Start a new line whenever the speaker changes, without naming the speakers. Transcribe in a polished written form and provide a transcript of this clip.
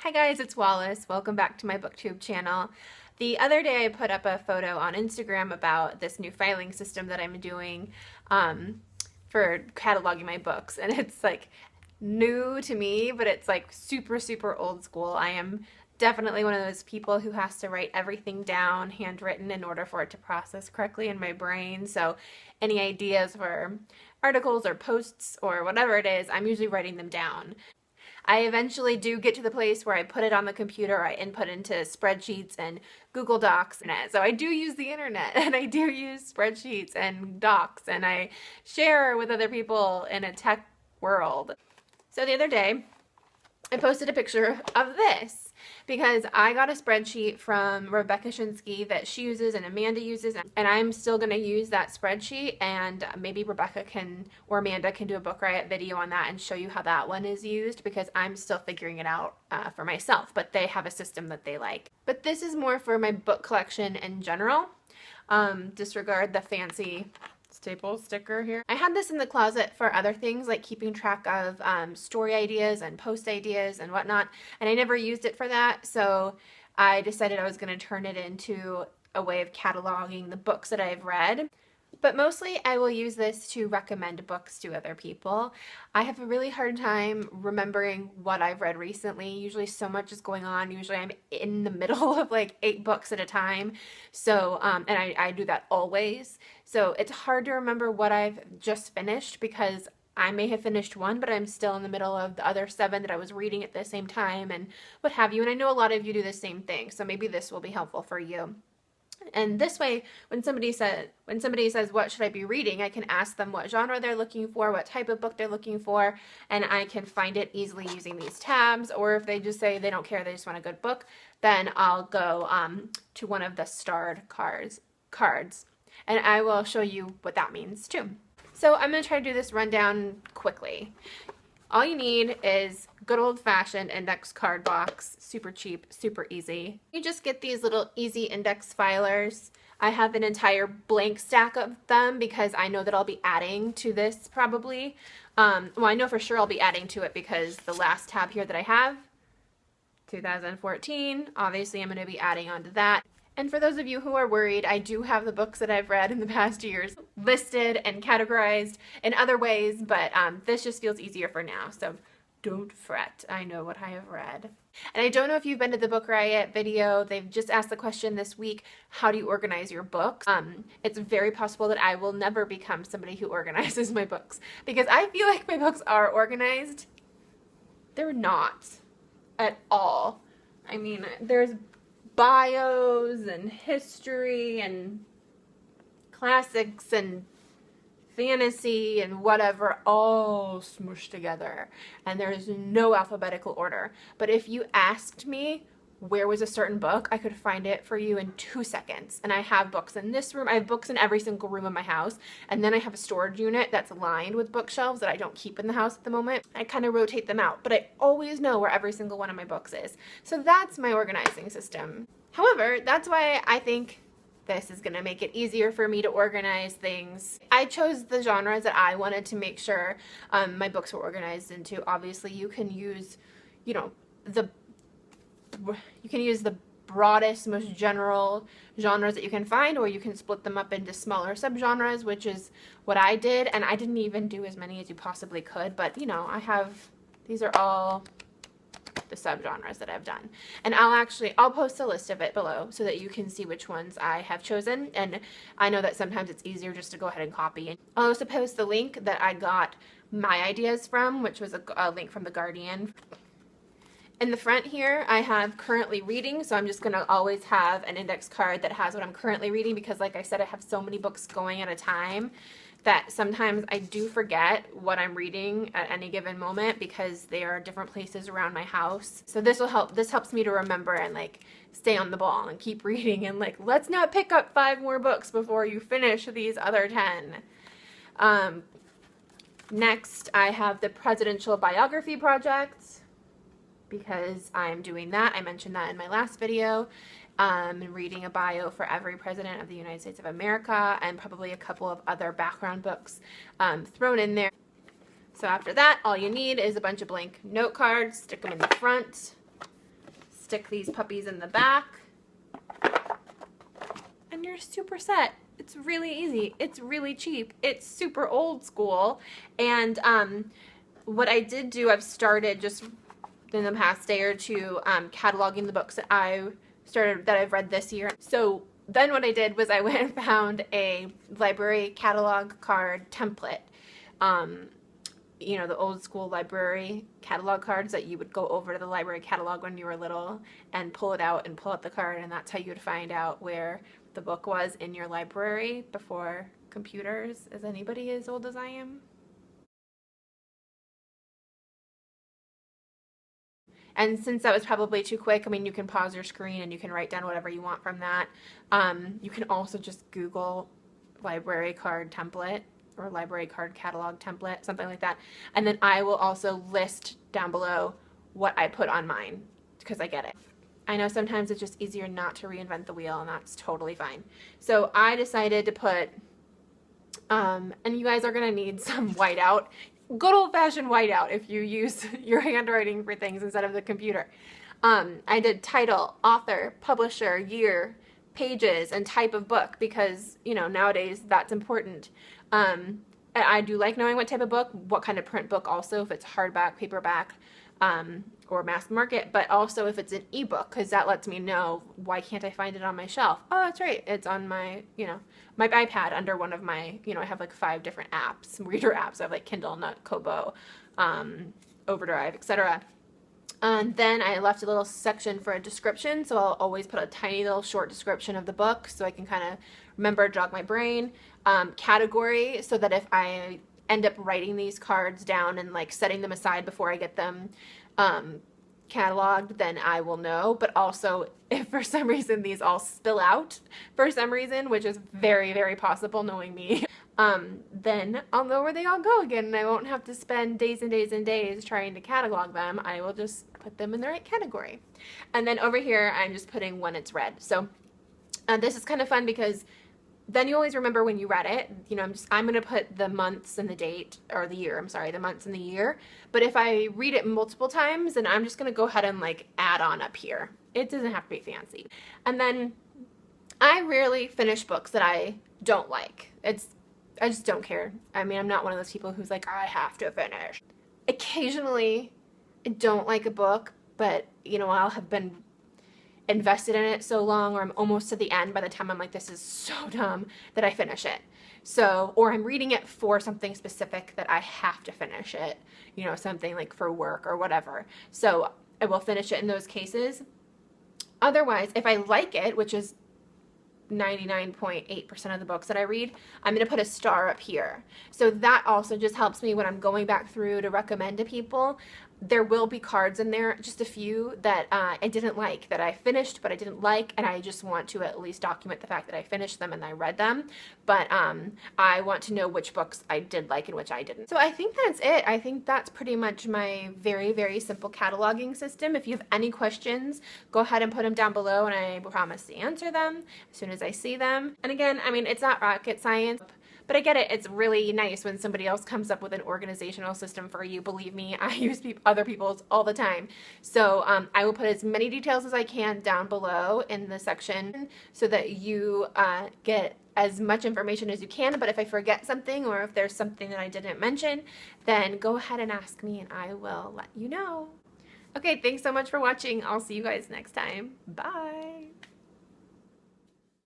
Hi guys, it's Wallace. Welcome back to my booktube channel. The other day I put up a photo on Instagram about this new filing system that I'm doing for cataloging my books, and it's like new to me, but it's like super old school. I am definitely one of those people who has to write everything down handwritten in order for it to process correctly in my brain. So any ideas for articles or posts or whatever it is, I'm usually writing them down. I eventually do get to the place where I put it on the computer, I input into spreadsheets and Google Docs. So I do use the internet, and I do use spreadsheets and docs, and I share with other people in a tech world. So the other day, I posted a picture of this because I got a spreadsheet from Rebecca Shinsky that she uses and Amanda uses, and I'm still going to use that spreadsheet, and maybe Rebecca can or Amanda can do a Book Riot video on that and show you how that one is used, because I'm still figuring it out for myself, but they have a system that they like. But this is more for my book collection in general. Disregard the fancy staple sticker here. I had this in the closet for other things like keeping track of story ideas and post ideas and whatnot, and I never used it for that, so I decided I was going to turn it into a way of cataloging the books that I've read. But mostly I will use this to recommend books to other people. I have a really hard time remembering what I've read recently. Usually so much is going on. Usually I'm in the middle of like 8 books at a time. So, and I do that always. So it's hard to remember what I've just finished, because I may have finished one, but I'm still in the middle of the other 7 that I was reading at the same time and what have you. And I know a lot of you do the same thing. So maybe this will be helpful for you. And this way, when somebody says, what should I be reading, I can ask them what genre they're looking for, what type of book they're looking for, and I can find it easily using these tabs. Or if they just say they don't care, they just want a good book, then I'll go to one of the starred cards, and I will show you what that means too. So I'm going to try to do this rundown quickly. All you need is good old-fashioned index card box, super cheap, super easy. You just get these little easy index filers. I have an entire blank stack of them because I know that I'll be adding to this probably. Well, I know for sure I'll be adding to it because the last tab here that I have, 2014, obviously I'm going to be adding onto that. And for those of you who are worried, I do have the books that I've read in the past years listed and categorized in other ways, but this just feels easier for now, so don't fret. I know what I have read. And I don't know if you've been to the Book Riot video. They've just asked the question this week, how do you organize your books? It's very possible that I will never become somebody who organizes my books, because I feel like my books are organized. They're not at all. I mean, there's bios and history and classics and fantasy and whatever all smushed together, and there's no alphabetical order. But if you asked me where was a certain book, I could find it for you in 2 seconds. And I have books in this room. I have books in every single room of my house, and then I have a storage unit that's lined with bookshelves that I don't keep in the house at the moment. I kind of rotate them out, but I always know where every single one of my books is. So that's my organizing system. However, that's why I think this is going to make it easier for me to organize things. I chose the genres that I wanted to make sure my books were organized into. Obviously, you can use, the broadest, most general genres that you can find, or you can split them up into smaller subgenres, which is what I did. And I didn't even do as many as you possibly could, but these are all the subgenres that I've done. And I'll post a list of it below so that you can see which ones I have chosen. And I know that sometimes it's easier just to go ahead and copy. I'll also post the link that I got my ideas from, which was a link from The Guardian. In the front here, I have currently reading, so I'm just going to always have an index card that has what I'm currently reading, because like I said, I have so many books going at a time that sometimes I do forget what I'm reading at any given moment because they are different places around my house. So this helps me to remember and like stay on the ball and keep reading, and like, let's not pick up 5 more books before you finish these other 10. Next, I have the Presidential Biography Project, because I'm doing that. I mentioned that in my last video. Reading a bio for every president of the United States of America, and probably a couple of other background books thrown in there. So after that, all you need is a bunch of blank note cards. Stick them in the front. stick these puppies in the back, and you're super set. It's really easy. It's really cheap. It's super old school. And what I did do, I've started just in the past day or two cataloging the books that I've read this year. So then what I did was I went and found a library catalog card template. You know, the old school library catalog cards that you would go over to the library catalog when you were little and pull it out and pull out the card, and that's how you would find out where the book was in your library before computers. Is anybody as old as I am? And since that was probably too quick, I mean, you can pause your screen and you can write down whatever you want from that. You can also just Google library card template or library card catalog template, something like that. And then I will also list down below what I put on mine, because I get it. I know sometimes it's just easier not to reinvent the wheel, and that's totally fine. So I decided to put, and you guys are gonna need some whiteout, good old-fashioned whiteout if you use your handwriting for things instead of the computer. I did title, author, publisher, year, pages, and type of book, because, you know, nowadays that's important. I do like knowing what type of book, what kind of print book also, if it's hardback, paperback, or mass market, but also if it's an ebook, because that lets me know, why can't I find it on my shelf? Oh, that's right, it's on my, you know, my iPad under one of my, you know, I have like 5 different apps, reader apps. I have like Kindle, Nook, Kobo, Overdrive, etc. And then I left a little section for a description, so I'll always put a tiny little short description of the book so I can kind of remember, jog my brain. Category, so that if I end up writing these cards down and like setting them aside before I get them cataloged, then I will know. But also, if for some reason these all spill out for some reason, which is very, very possible knowing me, then I'll know where they all go again, and I won't have to spend days and days and days trying to catalog them. I will just put them in the right category. And then over here, I'm just putting when it's read. So this is kind of fun because then you always remember when you read it. You know, I'm going to put the months and the date, or the year, I'm sorry, the months and the year. But if I read it multiple times, then I'm just going to go ahead and like add on up here. It doesn't have to be fancy. And then I rarely finish books that I don't like. I just don't care. I mean, I'm not one of those people who's like, I have to finish. Occasionally, I don't like a book, but, you know, I'll have been invested in it so long, or I'm almost to the end by the time I'm like, this is so dumb, that I finish it. So, or I'm reading it for something specific that I have to finish it, you know, something like for work or whatever. So I will finish it in those cases. Otherwise, if I like it, which is 99.8% of the books that I read, I'm going to put a star up here. So that also just helps me when I'm going back through to recommend to people. There will be cards in there, just a few that I didn't like, that I finished but I didn't like, and I just want to at least document the fact that I finished them and I read them. But I want to know which books I did like and which I didn't. So I think that's it. I think that's pretty much my very, very simple cataloging system. If you have any questions, go ahead and put them down below, and I promise to answer them as soon as I see them. And again, I mean, it's not rocket science, but I get it. It's really nice when somebody else comes up with an organizational system for you. Believe me, I use other people's all the time. So I will put as many details as I can down below in the section so that you get as much information as you can. But if I forget something, or if there's something that I didn't mention, then go ahead and ask me and I will let you know. Okay, thanks so much for watching. I'll see you guys next time. Bye.